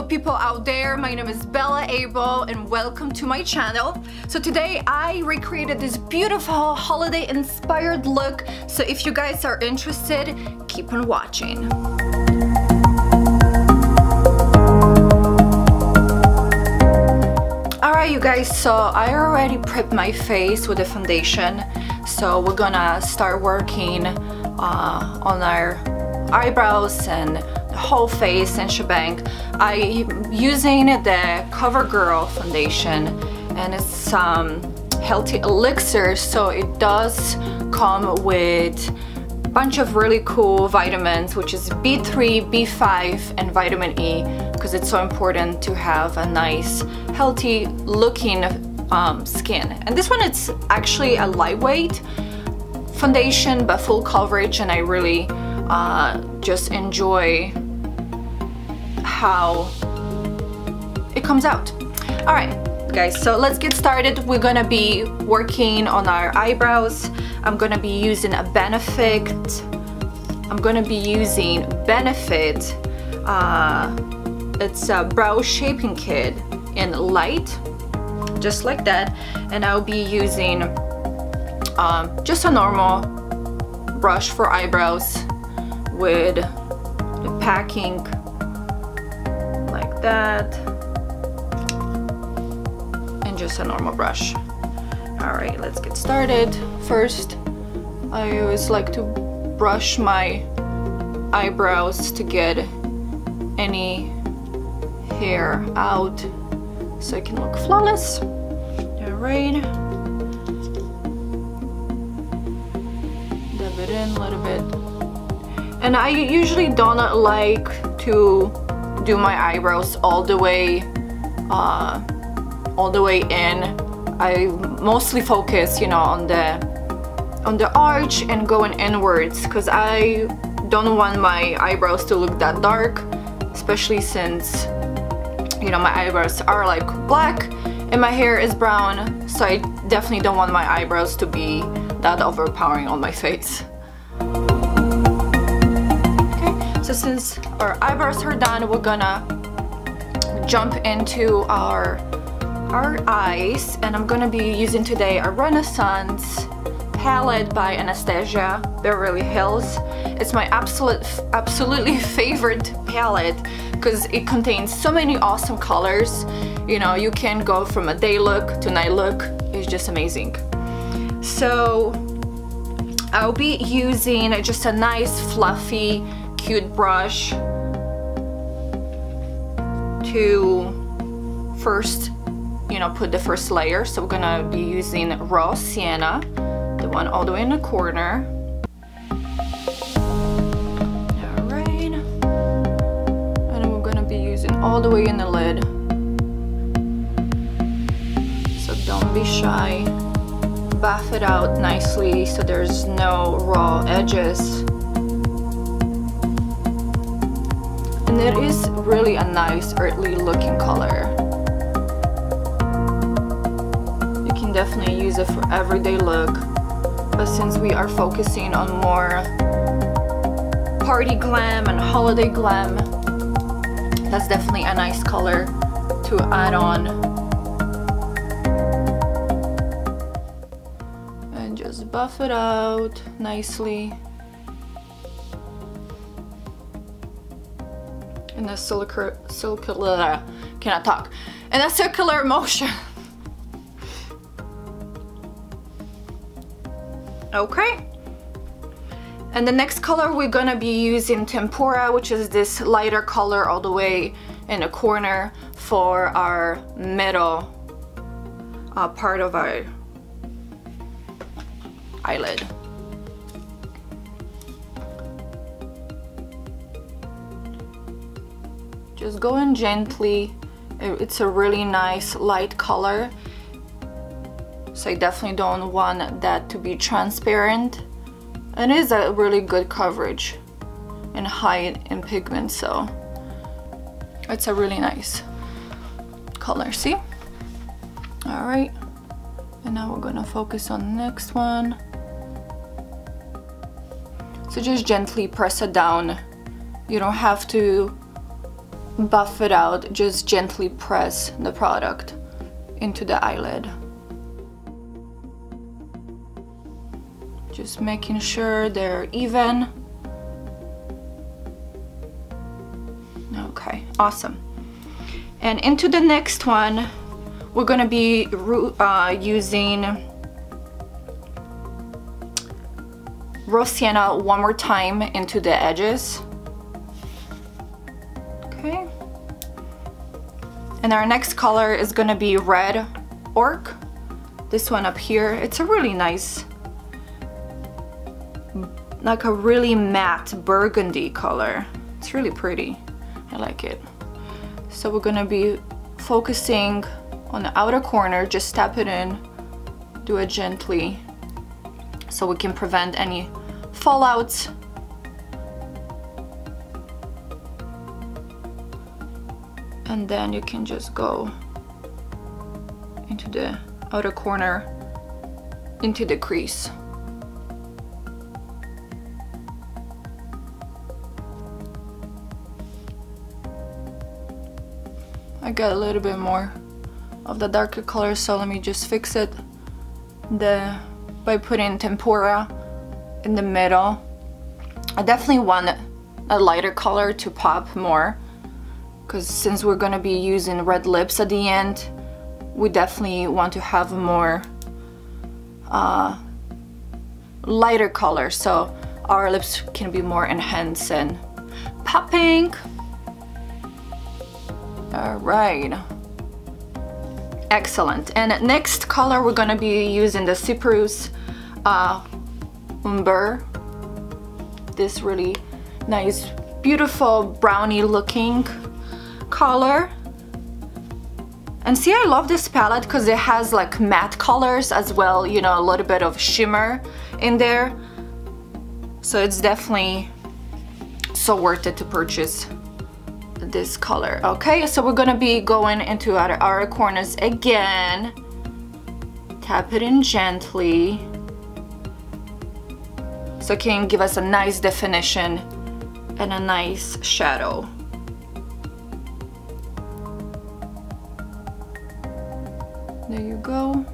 people out there, my name is Bella Abel and welcome to my channel. So today I recreated this beautiful holiday inspired look, so if you guys are interested, keep on watching. Alright you guys, so I already prepped my face with the foundation, so we're gonna start working on our eyebrows and the whole face and shebang. I'm using the CoverGirl foundation and it's healthy elixir, so it does come with a bunch of really cool vitamins, which is B3, B5 and vitamin E, because it's so important to have a nice healthy looking skin. And this one, it's actually a lightweight foundation but full coverage, and I really just enjoy how it comes out. Alright guys, so let's get started. We're gonna be working on our eyebrows. I'm gonna be using a Benefit. It's a brow shaping kit in light, just like that, and I'll be using just a normal brush for eyebrows with the packing like that, and just a normal brush. Alright, let's get started. First, I always like to brush my eyebrows to get any hair out so it can look flawless. Alright. Dab it in a little bit. And I usually don't like to do my eyebrows all the way in. I mostly focus, you know, on the arch and going inwards, because I don't want my eyebrows to look that dark, especially since, you know, my eyebrows are like black and my hair is brown, so I definitely don't want my eyebrows to be that overpowering on my face. Okay, so since our eyebrows are done, we're gonna jump into our eyes, and I'm gonna be using today a Renaissance palette by Anastasia, Beverly Hills. It's my absolutely favorite palette because it contains so many awesome colors. You know, you can go from a day look to night look. It's just amazing. So I'll be using just a nice fluffy cute brush to first, you know, put the first layer. So we're gonna be using raw sienna, the one all the way in the corner. Alright, and then we're gonna be using all the way in the lid, so don't be shy. Buff it out nicely so there's no raw edges. And it is really a nice earthly looking color. You can definitely use it for everyday look, but since we are focusing on more party glam and holiday glam, that's definitely a nice color to add on. And just buff it out nicely in a circular motion. Okay, and the next color we're gonna be using Tempera, which is this lighter color all the way in the corner for our middle part of our eyelid. Just go in gently. It's a really nice light color, so I definitely don't want that to be transparent. And it is a really good coverage and high in pigment, so it's a really nice color, see? Alright, and now we're gonna focus on the next one. So just gently press it down. You don't have to buff it out, just gently press the product into the eyelid. Just making sure they're even. Okay, awesome. And into the next one, we're gonna be using Rose Sienna one more time into the edges. Okay. And our next color is gonna be Red Orc. This one up here. It's a really nice, like a really matte burgundy color. It's really pretty. I like it. So we're gonna be focusing on the outer corner. Just tap it in, do it gently so we can prevent any fallouts. And then you can just go into the outer corner, into the crease. I got a little bit more of the darker color, so let me just fix it by putting tempera in the middle. I definitely want a lighter color to pop more, because since we're gonna be using red lips at the end, we definitely want to have more lighter color so our lips can be more enhanced and popping. All right, excellent. And next color we're gonna be using the Cyprus Umber. This really nice, beautiful brownie looking color. And see, I love this palette because it has like matte colors as well, you know, a little bit of shimmer in there, so it's definitely so worth it to purchase this color. Okay, so we're gonna be going into our corners again. Tap it in gently so it can give us a nice definition and a nice shadow. There you go.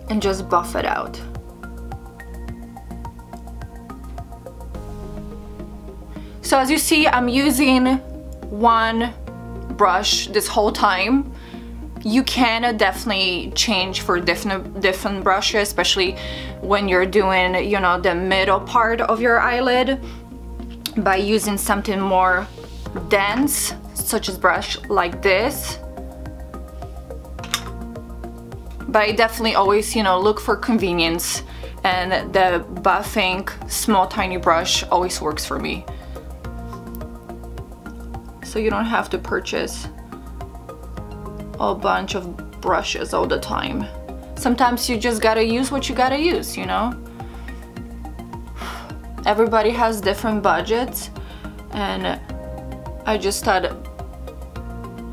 And just buff it out. So as you see, I'm using one brush this whole time. You can definitely change for different brushes, especially when you're doing, you know, the middle part of your eyelid, by using something more dense, such as brush like this. But I definitely always, you know, look for convenience, and the buffing small tiny brush always works for me. So you don't have to purchase a bunch of brushes all the time. Sometimes you just gotta use what you gotta use, you know? Everybody has different budgets, and I just thought,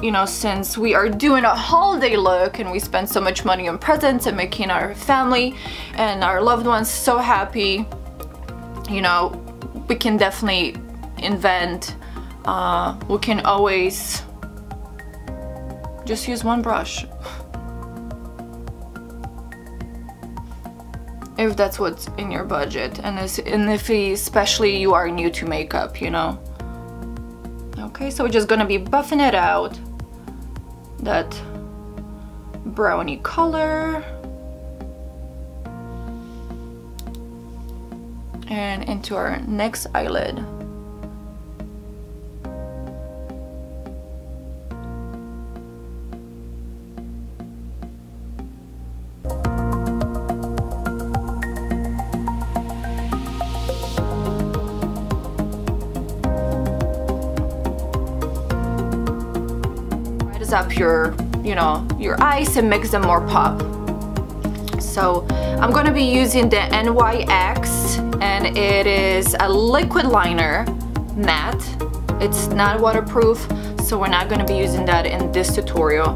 you know, since we are doing a holiday look and we spend so much money on presents and making our family and our loved ones so happy, you know, we can definitely invent, we can always just use one brush. If that's what's in your budget, and if especially you are new to makeup, you know. Okay, so we're just gonna be buffing it out, that brownie color, and into our next eyelid. Up your, you know, your eyes and makes them more pop. So I'm going to be using the NYX, and it is a liquid liner matte. It's not waterproof, so we're not going to be using that in this tutorial,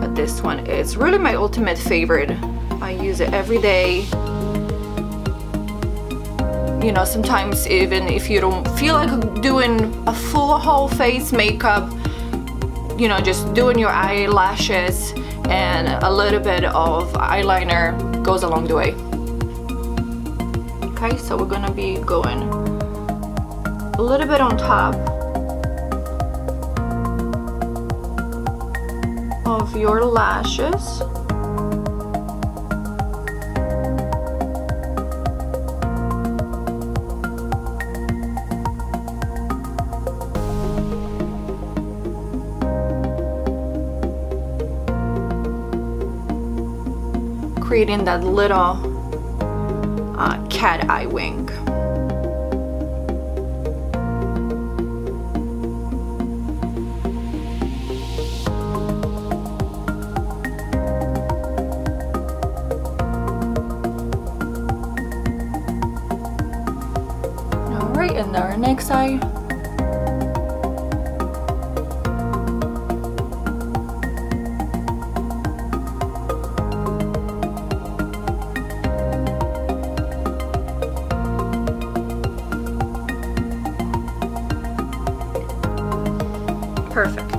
but this one is really my ultimate favorite I use it every day. You know, sometimes even if you don't feel like doing a full whole face makeup, you know, just doing your eyelashes and a little bit of eyeliner goes a long way. Okay, so we're gonna be going a little bit on top of your lashes. Creating that little cat eye wing. Alright, and our next eye. Perfect.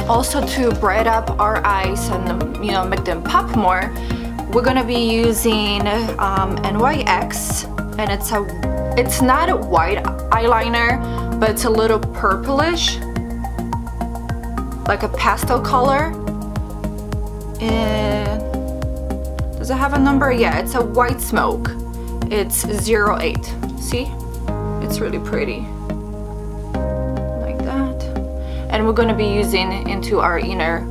Also to brighten up our eyes and, you know, make them pop more, we're gonna be using NYX, and it's not a white eyeliner, but it's a little purplish, like a pastel color. And does it have a number? Yeah, it's a white smoke. It's 08. See? It's really pretty. Like that. And we're gonna be using into our inner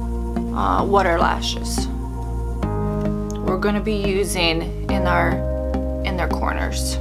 water lashes. We're gonna be using in our inner corners.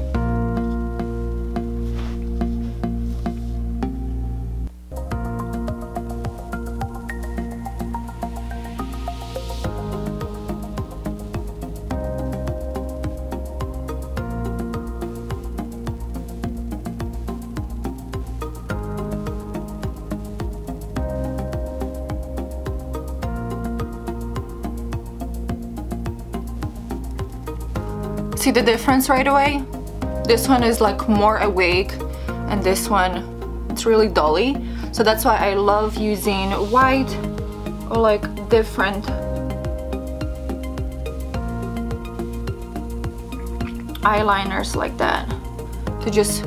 See the difference right away? This one is like more awake, and this one, it's really dully. So that's why I love using white or like different eyeliners like that to just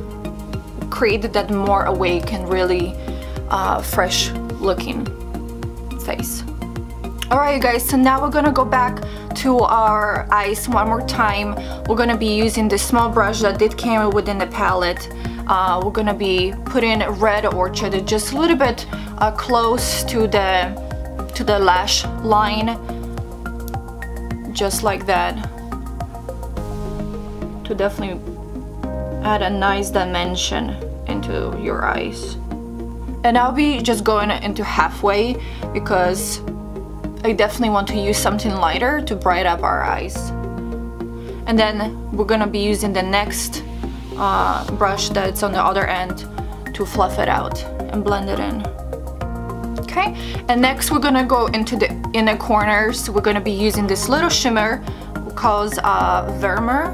create that more awake and really fresh looking face. Alright, you guys, so now we're gonna go back to our eyes one more time. We're gonna be using this small brush that did came within the palette. We're gonna be putting Red Orchid just a little bit close to the lash line, just like that, to definitely add a nice dimension into your eyes. And I'll be just going into halfway because I definitely want to use something lighter to brighten up our eyes. And then we're gonna be using the next brush that's on the other end to fluff it out and blend it in. Okay, and next we're gonna go into the inner corners. We're gonna be using this little shimmer called Vermeer.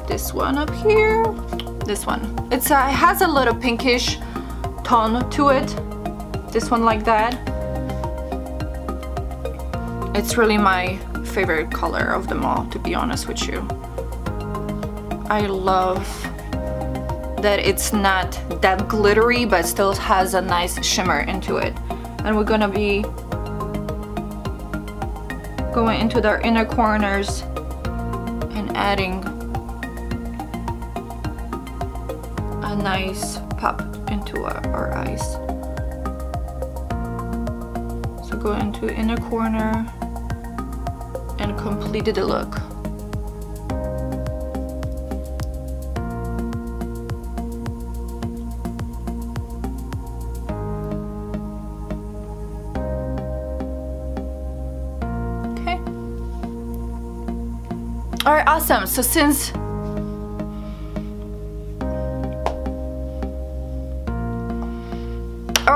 This one up here. This one. It has a little pinkish tone to it. This one like that. It's really my favorite color of them all, to be honest with you. I love that it's not that glittery, but still has a nice shimmer into it. And we're gonna be going into their inner corners and adding a nice pop into our eyes. So go into inner corner and complete the look. Okay. All right, awesome. So since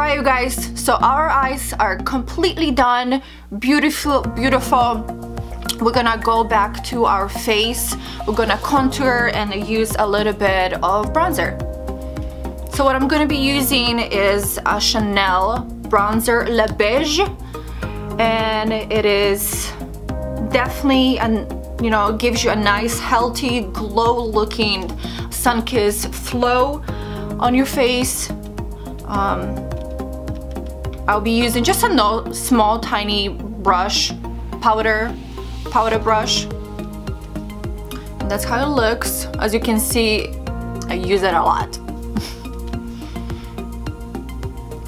Alright you guys, so our eyes are completely done. Beautiful, beautiful. We're gonna go back to our face. We're gonna contour and use a little bit of bronzer. So what I'm gonna be using is a Chanel bronzer Le Beige, and it is definitely gives you a nice healthy glow looking sun-kissed flow on your face. I'll be using just a small tiny brush, powder brush, and that's how it looks. As you can see, I use it a lot.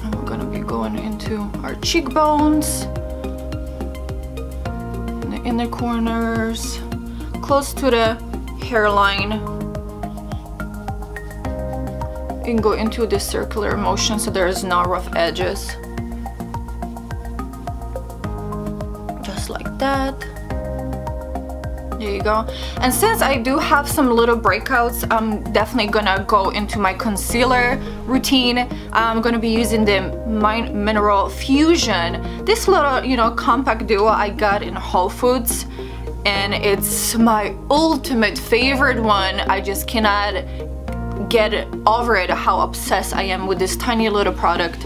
And we're gonna be going into our cheekbones, in the inner corners, close to the hairline, and go into the circular motion so there's no rough edges. Just like that. There you go. And since I do have some little breakouts, I'm definitely gonna go into my concealer routine. I'm gonna be using the Mineral Fusion. This little, compact duo I got in Whole Foods, and it's my ultimate favorite one. I just cannot get over it, how obsessed I am with this tiny little product.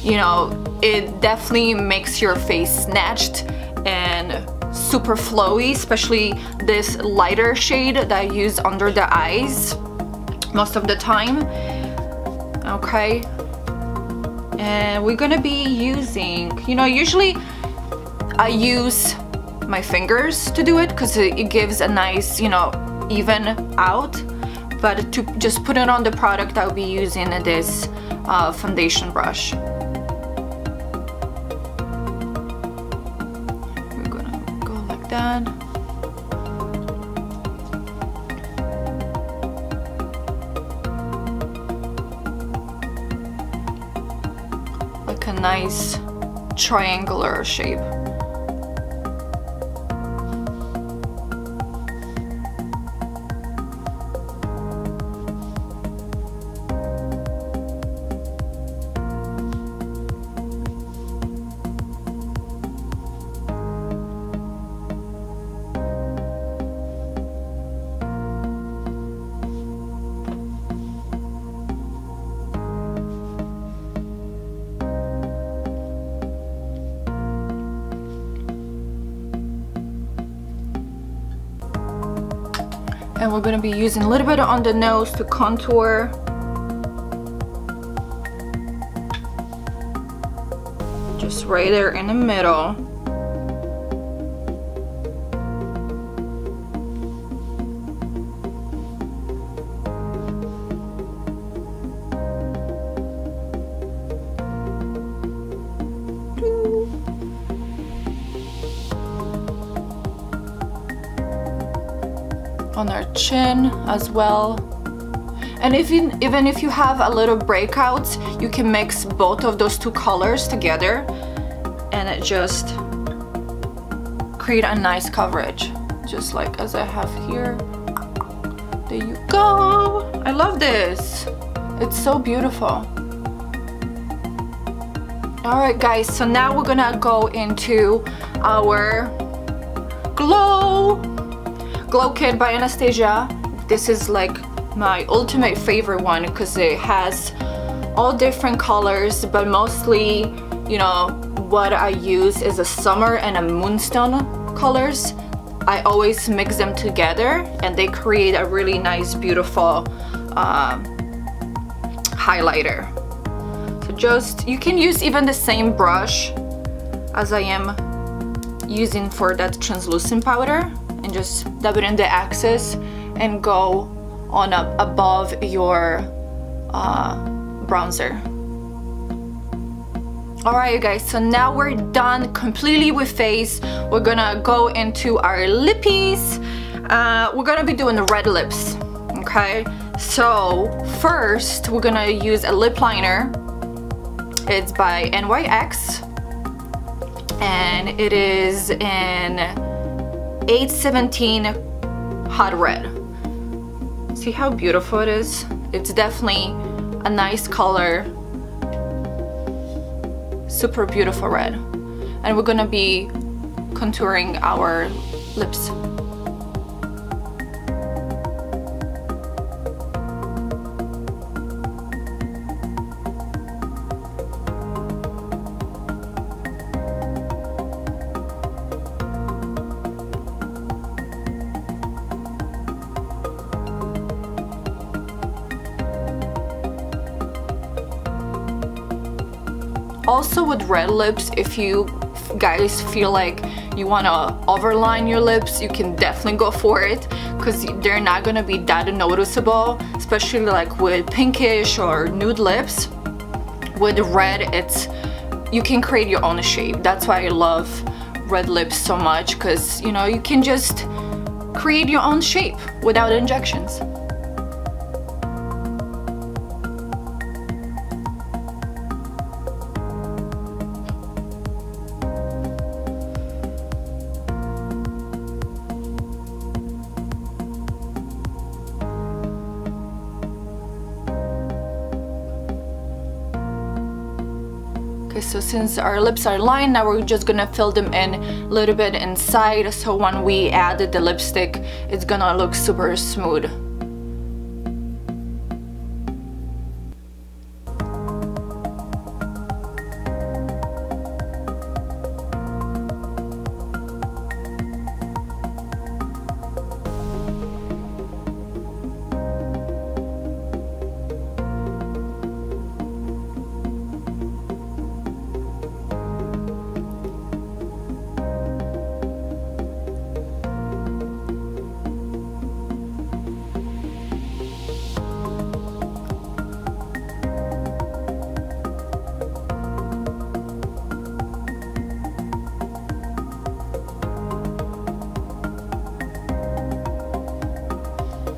It definitely makes your face snatched and super flowy, especially this lighter shade that I use under the eyes most of the time. Okay, and we're gonna be using, usually I use my fingers to do it because it gives a nice, even out, but to just put it on the product, I'll be using this foundation brush. That. Like a nice triangular shape. And we're gonna be using a little bit on the nose to contour. Just right there in the middle. On our chin as well. And even if you have a little breakouts, you can mix both of those two colors together and it just create a nice coverage, just like as I have here. There you go. I love this. It's so beautiful. Alright guys, so now we're gonna go into our Glow Kit by Anastasia. This is like my ultimate favorite one because it has all different colors, but mostly, what I use is a summer and a moonstone colors. I always mix them together and they create a really nice, beautiful highlighter. So you can use even the same brush as I am using for that translucent powder, and just dab it in the axis and go on up above your bronzer. Alright you guys, so now we're done completely with face. We're gonna go into our lippies. We're gonna be doing the red lips, okay? So first we're gonna use a lip liner. It's by NYX and it is in 817 Hot Red. See how beautiful it is? It's definitely a nice color. super beautiful red. And we're gonna be contouring our lips. Also with red lips, if you guys feel like you want to overline your lips, you can definitely go for it, because they're not gonna be that noticeable, especially like with pinkish or nude lips. With red, you can create your own shape. That's why I love red lips so much, because you know, you can just create your own shape without injections. So since our lips are lined, now we're just gonna fill them in a little bit inside, so when we add the lipstick, it's gonna look super smooth.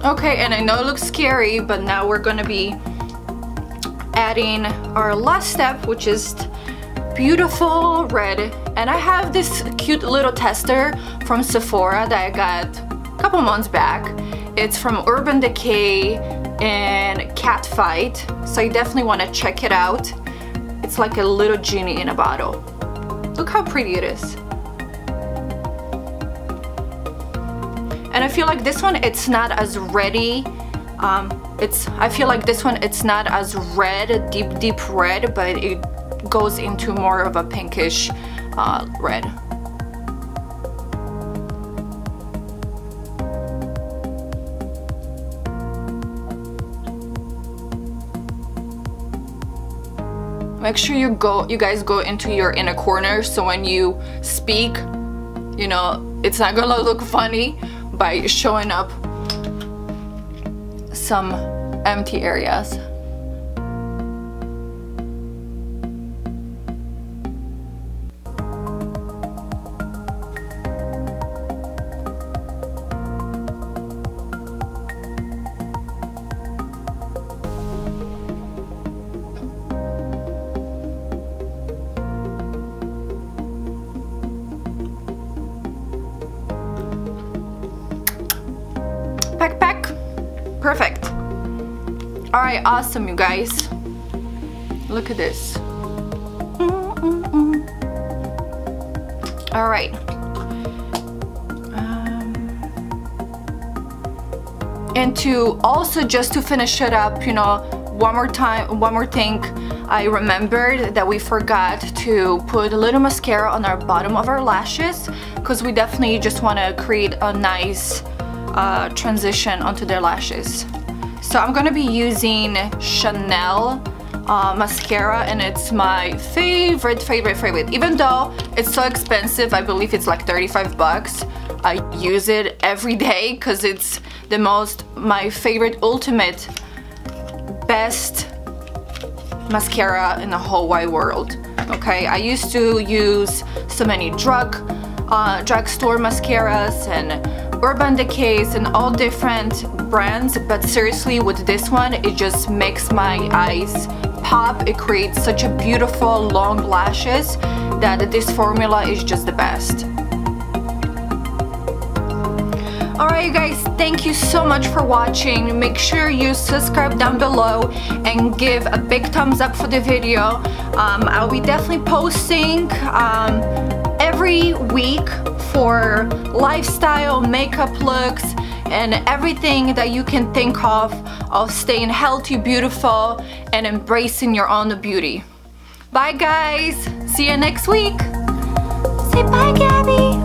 Okay, and I know it looks scary, but now we're gonna be adding our last step, which is beautiful red. And I have this cute little tester from Sephora that I got a couple months back. It's from Urban Decay and Cat Fight, so you definitely want to check it out. It's like a little genie in a bottle. Look how pretty it is. And I feel like this one, it's not as reddy. I feel like this one, it's not as red, deep red, but it goes into more of a pinkish red. Make sure you guys go into your inner corner, so when you speak, you know, it's not gonna look funny by showing up some empty areas. Pack. Perfect. All right, awesome, you guys. Look at this. All right. And to also, just to finish it up, you know, one more thing, I remembered that we forgot to put a little mascara on our bottom of our lashes, because we definitely just want to create a nice transition onto their lashes. So I'm gonna be using Chanel mascara, and it's my favorite. Even though it's so expensive, I believe it's like 35 bucks. I use it every day because it's my favorite, ultimate, best mascara in the whole wide world. Okay, I used to use so many drugstore mascaras and Urban Decays and all different brands, but seriously, with this one, it just makes my eyes pop. It creates such a beautiful long lashes that this formula is just the best. Alright you guys, thank you so much for watching. Make sure you subscribe down below and give a big thumbs up for the video. I'll be definitely posting every week for lifestyle, makeup looks, and everything that you can think of staying healthy, beautiful, and embracing your own beauty. Bye guys, see you next week. Say bye Gabby.